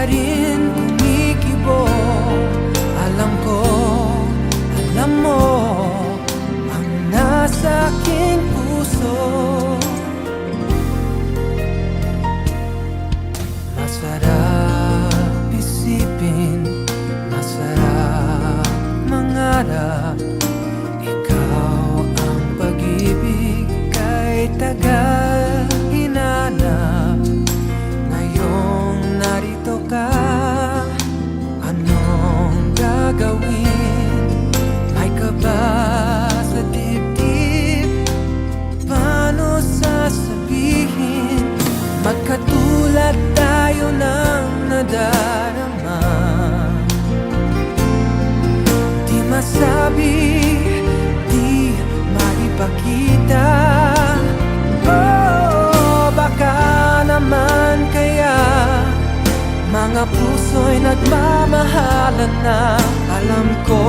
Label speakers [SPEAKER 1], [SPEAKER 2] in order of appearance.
[SPEAKER 1] rin kumikibo. Alam ko, alam mo ang nasa aking puso. Masarap isipin, masarap mangarap. Ikaw ang pag-ibig kay tagal-hinanap. Ngayong narito ka, anong gagawin? May kaba sa dibdib, paano sasabihin? Magkatulad tayo ng nadarama, di masabi, di maipakita. Oh, baka naman kaya mga puso'y nagmamahalan na. Alam ko